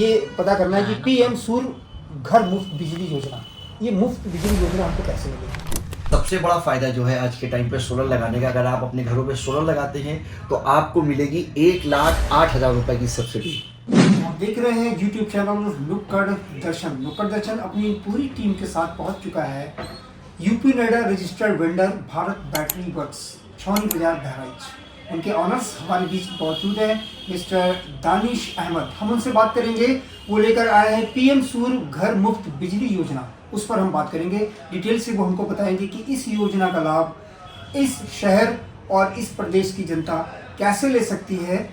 ये पता करना है कि पीएम सूर्य घर मुफ्त बिजली योजना, ये मुफ्त बिजली योजना हमको कैसे मिलेगी? सबसे बड़ा फ़ायदा जो है आज के टाइम पे सोलर लगाने का, अगर आप अपने घरों पे सोलर लगाते हैं तो आपको मिलेगी 1,08,000 रुपए की सब्सिडी। आप देख रहे हैं यूट्यूब चैनल नुक्कड़ दर्शन। नुक्कड़ दर्शन अपनी पूरी टीम के साथ पहुंच चुका है UP Noida registered vendor Bharat battery works, Chhauni Bazar Bahraich. उनके ऑनर्स हमारे बीच मौजूद है, मिस्टर दानिश अहमद। हम उनसे बात करेंगे, वो लेकर आए हैं पीएम सूर्य घर मुफ्त बिजली योजना, उस पर हम बात करेंगे। डिटेल से वो हमको बताएंगे कि इस योजना का लाभ इस शहर और इस प्रदेश की जनता कैसे ले सकती है,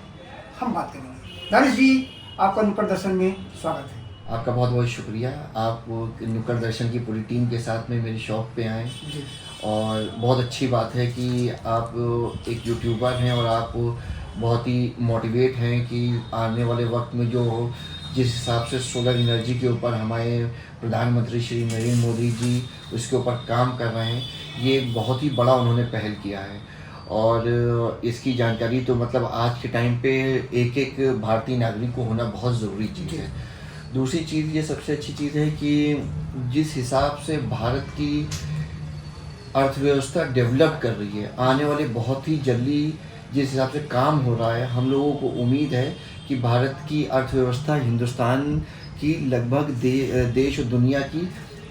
हम बात करेंगे। दानिश जी, आपका नुक्कड़ दर्शन में स्वागत है। आपका बहुत बहुत शुक्रिया, आप नुक्कड़ दर्शन की पूरी टीम के साथ में मेरी शॉप पे आए जी। और बहुत अच्छी बात है कि आप एक यूट्यूबर हैं और आप बहुत ही मोटिवेट हैं कि आने वाले वक्त में जो जिस हिसाब से सोलर एनर्जी के ऊपर हमारे प्रधानमंत्री श्री नरेंद्र मोदी जी उसके ऊपर काम कर रहे हैं, ये बहुत ही बड़ा उन्होंने पहल किया है। और इसकी जानकारी तो मतलब आज के टाइम पे एक एक भारतीय नागरिक को होना बहुत ज़रूरी चीज़ है। दूसरी चीज़, ये सबसे अच्छी चीज़ है कि जिस हिसाब से भारत की अर्थव्यवस्था डेवलप कर रही है, आने वाले बहुत ही जल्दी जिस हिसाब से काम हो रहा है, हम लोगों को उम्मीद है कि भारत की अर्थव्यवस्था हिंदुस्तान की लगभग देश और दुनिया की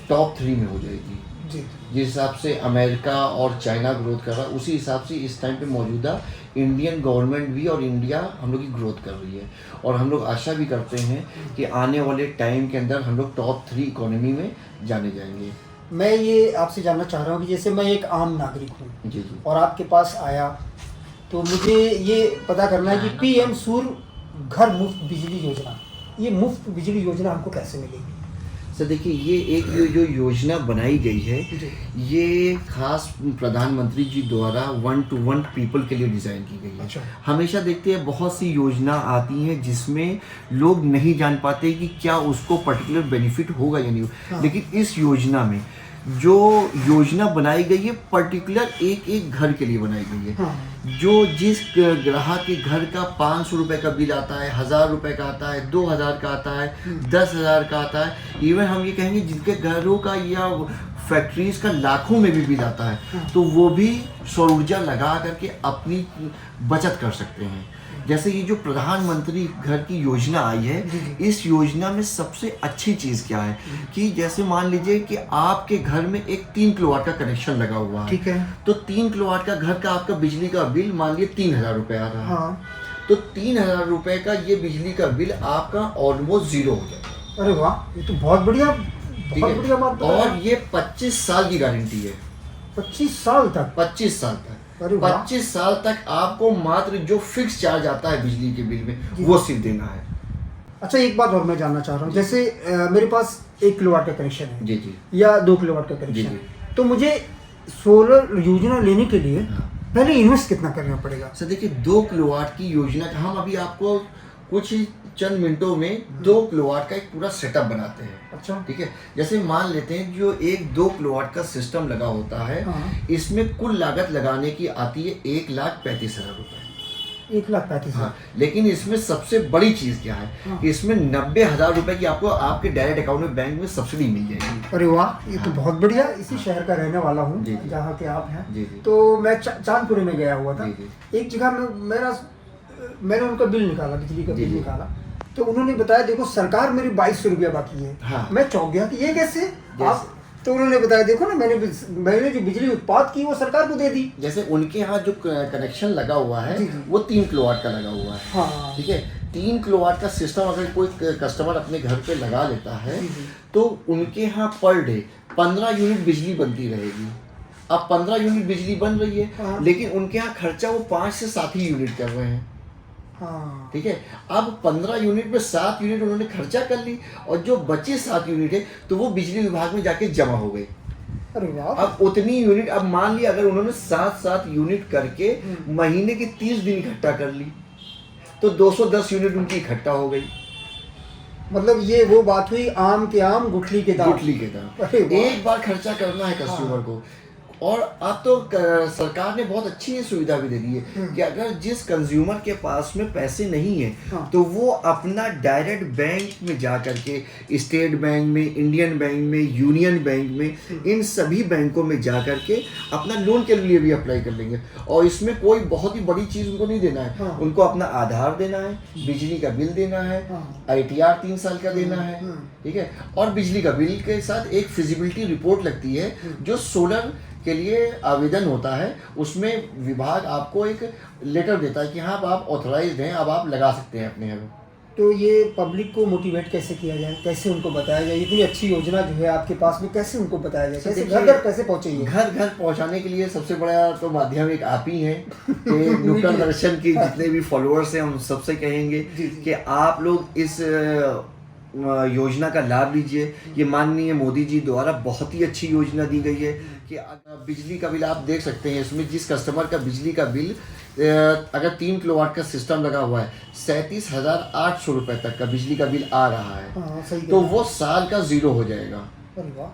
टॉप 3 में हो जाएगी। जी। जिस हिसाब से अमेरिका और चाइना ग्रोथ कर रहा है, उसी हिसाब से इस टाइम पे मौजूदा इंडियन गवर्नमेंट भी और इंडिया हम लोग की ग्रोथ कर रही है। और हम लोग आशा भी करते हैं कि आने वाले टाइम के अंदर हम लोग टॉप 3 इकोनॉमी में जाने जाएंगे। मैं ये आपसे जानना चाह रहा हूँ कि जैसे मैं एक आम नागरिक हूँ जी जी। और आपके पास आया, तो मुझे ये पता करना है कि पीएम सूर्य घर मुफ्त बिजली योजना, ये मुफ्त बिजली योजना हमको कैसे मिलेगी? सर देखिए, ये एक जो योजना बनाई गई है, ये खास प्रधानमंत्री जी द्वारा 1 to 1 पीपल के लिए डिज़ाइन की गई है। अच्छा। हमेशा देखते हैं बहुत सी योजना आती हैं जिसमें लोग नहीं जान पाते कि क्या उसको पर्टिकुलर बेनिफिट होगा या नहीं होगा। हाँ। लेकिन इस योजना में जो योजना बनाई गई है पर्टिकुलर एक एक घर के लिए बनाई गई है। हाँ। जो जिस ग्राहक के घर का 500 रुपये का बिल आता है, 1000 रुपये का आता है, 2000 का आता है, 10,000 का आता है, इवन हम ये कहेंगे जिनके घरों का या फैक्ट्रीज का लाखों में भी बिल आता है, तो वो भी सौर ऊर्जा लगा करके अपनी बचत कर सकते हैं। जैसे ये जो प्रधानमंत्री घर की योजना आई है, इस योजना में सबसे अच्छी चीज़ क्या है कि जैसे मान लीजिए कि आपके घर में एक 3 किलोवाट का कनेक्शन लगा हुआ है, ठीक है। तो 3 किलोवाट का घर का आपका बिजली का बिल मान लीजिए 3,000 रुपये आ रहा है। हाँ। तो 3,000 रुपये का ये बिजली का बिल आपका ऑलमोस्ट 0 हो जाएगा। अरे वाह, ये तो बहुत बढ़िया, ठीक बहुत है? बढ़िया बात है। और ये 25 साल की गारंटी है। 25 साल तक? 25 साल तक। अरे वाह। 25 साल तक आपको मात्र जो फिक्स चार्ज आता है बिजली के बिल में, वो सिर्फ देना है। अच्छा, एक बात और मैं जानना चाह रहा हूँ, जैसे मेरे पास 1 किलोवाट का कनेक्शन है जी जी। या 2 किलोवाट का कनेक्शन जी, है, तो मुझे सोलर योजना लेने के लिए पहले इन्वेस्ट कितना करना पड़ेगा? सर देखिए, 2 किलोवाट की योजना का हम अभी आपको कुछ ही चंद मिनटों में 2 किलोवाट का एक पूरा सेटअप बनाते हैं। अच्छा। ठीक है, जैसे मान लेते हैं जो एक 2 किलोवाट का सिस्टम लगा होता है, हाँ। इसमें कुल लागत लगाने की आती है 1,35,000 रुपये। 1,35,000। हाँ, लेकिन इसमें सबसे बड़ी चीज़ क्या है, हाँ। इसमें 90,000 रुपये की आपको आपके डायरेक्ट अकाउंट में बैंक में सब्सिडी मिल जाएगी। अरे वाह, ये तो बहुत बढ़िया। इसी शहर का रहने वाला हूँ जी, जी। जहाँ के आप हैं। जी, जी। तो मैं चांदपुरे में गया हुआ था। जी, एक जगह में मैंने उनका बिल निकाला, बिजली का जी, बिल जी। निकाला, तो उन्होंने बताया देखो सरकार मेरी 2200 रुपया बाकी है। हाँ। मैं चौंक गया कि ये कैसे आप, तो उन्होंने बताया देखो ना, मैंने जो बिजली उत्पाद की वो सरकार को दे दी। जैसे उनके यहाँ जो कनेक्शन लगा हुआ है, जी, जी। वो 3 किलोवाट का लगा हुआ है। हाँ। ठीक है, 3 किलोवाट का सिस्टम अगर कोई कस्टमर अपने घर पे लगा लेता है, जी, जी। तो उनके यहाँ पर डे 15 यूनिट बिजली बनती रहेगी। अब 15 यूनिट बिजली बन रही है, हाँ। लेकिन उनके यहाँ खर्चा वो 5 से 7 ही यूनिट कर रहे हैं। हाँ। ठीक है, अब 15 यूनिट में 7 यूनिट उन्होंने खर्चा कर ली, और जो बचे 7 यूनिट है तो वो बिजली विभाग में जाके जमा हो गई। अरे वाह। अब उतनी यूनिट, अब मान लिया अगर उन्होंने 7 यूनिट करके महीने के 30 दिन इकट्ठा कर ली, तो 210 यूनिट उनकी इकट्ठा हो गई। मतलब ये वो बात हुई, आम के आम गुठली के दाम। गुठली के दाम। अरे वाह। एक बार खर्चा करना है कस्टमर को, और अब तो सरकार ने बहुत अच्छी ये सुविधा भी दे दी है कि अगर जिस कंज्यूमर के पास में पैसे नहीं है हाँ। तो वो अपना डायरेक्ट बैंक में जा करके, स्टेट बैंक में, इंडियन बैंक में, यूनियन बैंक में, इन सभी बैंकों में जा करके अपना लोन के लिए भी अप्लाई कर लेंगे। और इसमें कोई बहुत ही बड़ी चीज़ उनको नहीं देना है। हाँ। उनको अपना आधार देना है, बिजली का बिल देना है, हाँ। ITR 3 साल का देना है, ठीक है। और बिजली का बिल के साथ एक फिजिबिलिटी रिपोर्ट लगती है जो सोलर के लिए आवेदन होता है। उसमें विभाग आपको एक लेटर देता है कि हाँ आप ऑथराइज्ड हैं, अब आप लगा सकते हैं अपने यहाँ। तो ये पब्लिक को मोटिवेट कैसे किया जाए, कैसे उनको बताया जाए, इतनी अच्छी योजना जो है आपके पास में, कैसे उनको बताया जाए, कैसे घर घर कैसे पहुँचे? घर घर पहुंचाने के लिए सबसे बड़ा तो माध्यम एक आप ही हैं कि नुक्कड़ दर्शन के जितने भी फॉलोअर्स हैं उन सबसे कहेंगे कि आप लोग इस योजना का लाभ लीजिए। ये माननीय मोदी जी द्वारा बहुत ही अच्छी योजना दी गई है कि बिजली का बिल आप देख सकते हैं। इसमें जिस कस्टमर का बिजली का बिल अगर 3 किलोवाट का सिस्टम लगा हुआ है, 37,800 रुपये तक का बिजली का बिल आ रहा है। हाँ, सही तो वो साल का 0 हो जाएगा। अरे वाह।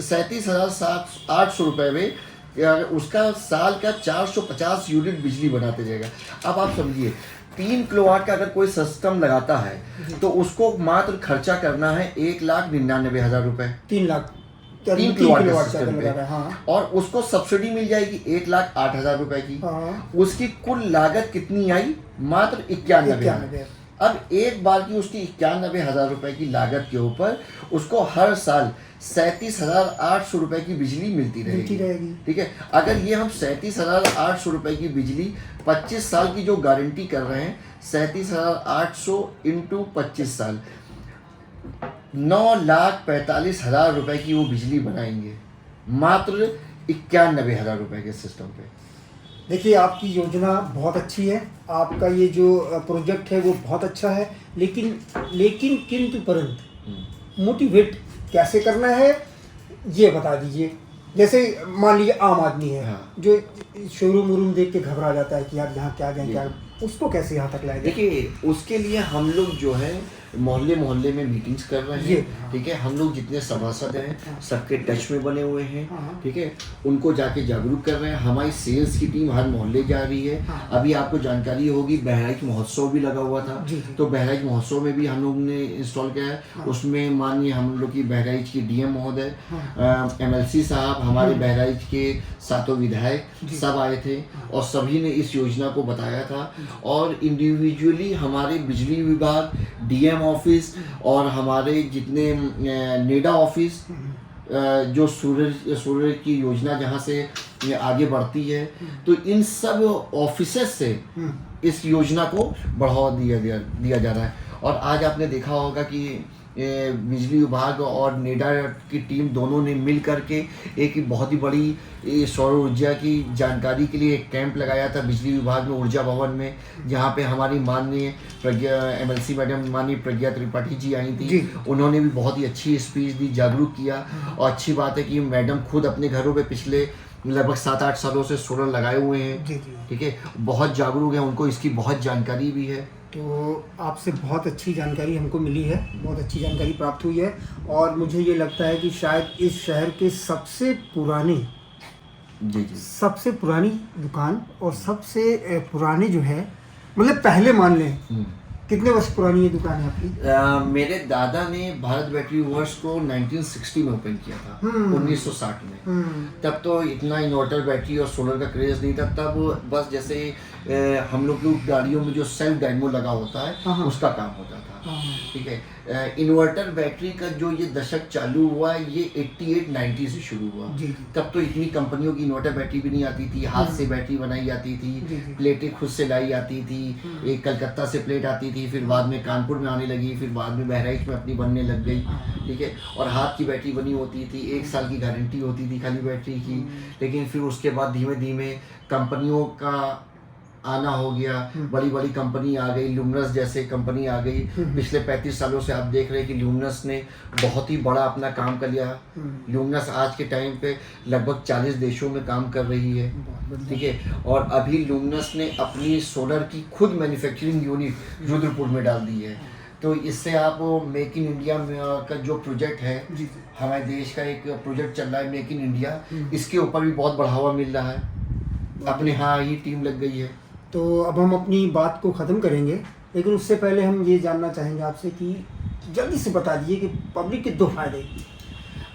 37,800 रुपये में उसका साल का 450 यूनिट बिजली बनाते जाएगा। अब आप समझिए 3 किलोवाट का अगर कोई सिस्टम लगाता है तो उसको मात्र खर्चा करना है 1,99,000 रुपये। 3 किलोवाट का सिस्टम सिस्टम पे। लगा रहा है, हाँ। और उसको सब्सिडी मिल जाएगी 1,08,000 रुपए की। हाँ। उसकी कुल लागत कितनी आई? मात्र 91,000। अब एक बार की उसकी 91,000 रुपए की लागत के ऊपर उसको हर साल 37,800 रुपए की बिजली मिलती रहेगी। ठीक है। अगर ये हम 37,800 रुपए की बिजली 25 साल की जो गारंटी कर रहे हैं, 37,800 इंटू 25 साल, 9,45,000 रुपए की वो बिजली बनाएंगे मात्र 91,000 रुपए के सिस्टम पे। देखिए आपकी योजना बहुत अच्छी है, आपका ये जो प्रोजेक्ट है वो बहुत अच्छा है, लेकिन किंतु परंतु मोटिवेट कैसे करना है ये बता दीजिए। जैसे मान लीजिए आम आदमी है, हाँ। जो शोरूम वोरूम देख के घबरा जाता है कि यार यहाँ क्या जाए क्या, उसको कैसे यहाँ तक लाए? देखिए उसके लिए हम लोग जो है मोहल्ले में मीटिंग्स कर रहे हैं। ठीक है। हम लोग जितने सभासद हैं सबके टच में बने हुए हैं। ठीक है। उनको जाके जागरूक कर रहे हैं। हमारी सेल्स की टीम हर मोहल्ले जा रही है। अभी आपको जानकारी होगी बहराइच महोत्सव भी लगा हुआ था। तो बहराइच महोत्सव में भी हम लोग ने इंस्टॉल किया है। उसमें माननीय हम लोग की बहराइच की DM महोदय, MLC साहब, हमारे बहराइच के 7 विधायक सब आए थे और सभी ने इस योजना को बताया था। और इंडिविजुअली हमारे बिजली विभाग, DM ऑफिस और हमारे जितने नेडा ऑफिस, जो सूर्य की योजना जहाँ से आगे बढ़ती है, तो इन सब ऑफिसेस से इस योजना को बढ़ावा दिया जा रहा है। और आज आपने देखा होगा कि बिजली विभाग और नेडा की टीम दोनों ने मिल करके एक बहुत ही बड़ी सौर ऊर्जा की जानकारी के लिए एक कैंप लगाया था बिजली विभाग में, ऊर्जा भवन में, जहां पे हमारी माननीय MLC मैडम माननीय प्रज्ञा त्रिपाठी जी आई थी। उन्होंने भी बहुत ही अच्छी स्पीच दी, जागरूक किया। और अच्छी बात है कि मैडम खुद अपने घरों पे पिछले लगभग 7-8 सालों से सोलर लगाए हुए हैं। ठीक है। बहुत जागरूक है, उनको इसकी बहुत जानकारी भी है। तो आपसे बहुत अच्छी जानकारी हमको मिली है, बहुत अच्छी जानकारी प्राप्त हुई है। और मुझे ये लगता है कि शायद इस शहर के सबसे पुरानी दुकान और सबसे पुराने जो है, मतलब पहले मान लें कितने वर्ष पुरानी ये दुकान है आपकी? मेरे दादा ने भारत बैटरी वर्क्स को 1960 में ओपन किया था, 1960 में। तब तो इतना इन्वर्टर बैटरी और सोलर का क्रेज नहीं था। तब बस जैसे हम लोग की गाड़ियों में जो सेल्फ डायनमो लगा होता है उसका काम होता था। ठीक है। इन्वर्टर बैटरी का जो ये दशक चालू हुआ है ये 88-90 से शुरू हुआ। तब तो इतनी कंपनियों की इन्वर्टर बैटरी भी नहीं आती थी। हाथ से बैटरी बनाई जाती थी, प्लेटें खुद से लाई जाती थी। एक कलकत्ता से प्लेट आती थी, फिर बाद में कानपुर में आने लगी, फिर बाद में बहराइच में अपनी बनने लग गई। ठीक है। और हाथ की बैटरी बनी होती थी, 1 साल की गारंटी होती थी खाली बैटरी की। लेकिन फिर उसके बाद धीमे धीमे कंपनियों का आना हो गया, बड़ी बड़ी कंपनी आ गई, ल्यूमिनस जैसे कंपनी आ गई। पिछले 35 सालों से आप देख रहे हैं कि ल्यूमिनस ने बहुत ही बड़ा अपना काम कर लिया। ल्यूमिनस आज के टाइम पे लगभग 40 देशों में काम कर रही है। ठीक है। और अभी ल्यूमिनस ने अपनी सोलर की खुद मैन्युफैक्चरिंग यूनिट रुद्रपुर में डाल दी है। तो इससे आप मेक इन इंडिया का जो प्रोजेक्ट है, जी जी। हमारे देश का एक प्रोजेक्ट चल रहा है मेक इन इंडिया, हम्म। इसके ऊपर भी बहुत बढ़ावा मिल रहा है। अपने यहाँ ही टीम लग गई है। तो अब हम अपनी बात को ख़त्म करेंगे, लेकिन उससे पहले हम ये जानना चाहेंगे आपसे कि जल्दी से बता दीजिए कि पब्लिक के 2 फायदे।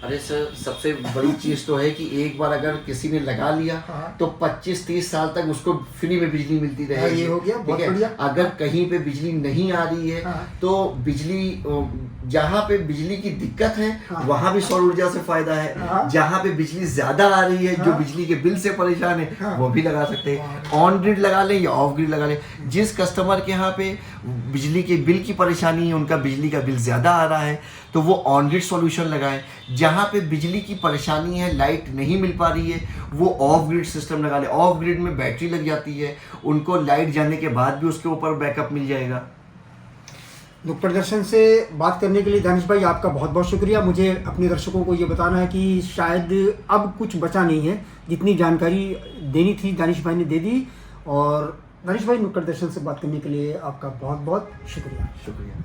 अरे सर, सबसे बड़ी चीज़ तो है कि एक बार अगर किसी ने लगा लिया हाँ। तो 25-30 साल तक उसको फ्री में बिजली मिलती हाँ, रहेगी। ये हो गया, बहुत ठीक है? बढ़िया। अगर कहीं पे बिजली नहीं आ रही है हाँ। तो बिजली, जहाँ पे बिजली की दिक्कत है हाँ। वहाँ भी सौर ऊर्जा से फायदा है। हाँ। जहाँ पे बिजली ज्यादा आ रही है, जो हाँ। बिजली के बिल से परेशान है, हाँ। वो भी लगा सकते हैं। ऑन ग्रिड लगा लें या ऑफ ग्रिड लगा लें। जिस कस्टमर के यहाँ पे बिजली के बिल की परेशानी है, उनका बिजली का बिल ज्यादा आ रहा है, तो वो ऑन ग्रिड सॉल्यूशन लगाएं। जहाँ पे बिजली की परेशानी है, लाइट नहीं मिल पा रही है, वो ऑफ ग्रिड सिस्टम लगा ले। ऑफ ग्रिड में बैटरी लग जाती है, उनको लाइट जाने के बाद भी उसके ऊपर बैकअप मिल जाएगा। नुक्कड़ दर्शन से बात करने के लिए दानिश भाई आपका बहुत बहुत शुक्रिया। मुझे अपने दर्शकों को ये बताना है कि शायद अब कुछ बचा नहीं है, जितनी जानकारी देनी थी दानिश भाई ने दे दी। और दानिश भाई, नुक्कड़ दर्शन से बात करने के लिए आपका बहुत बहुत शुक्रिया। शुक्रिया।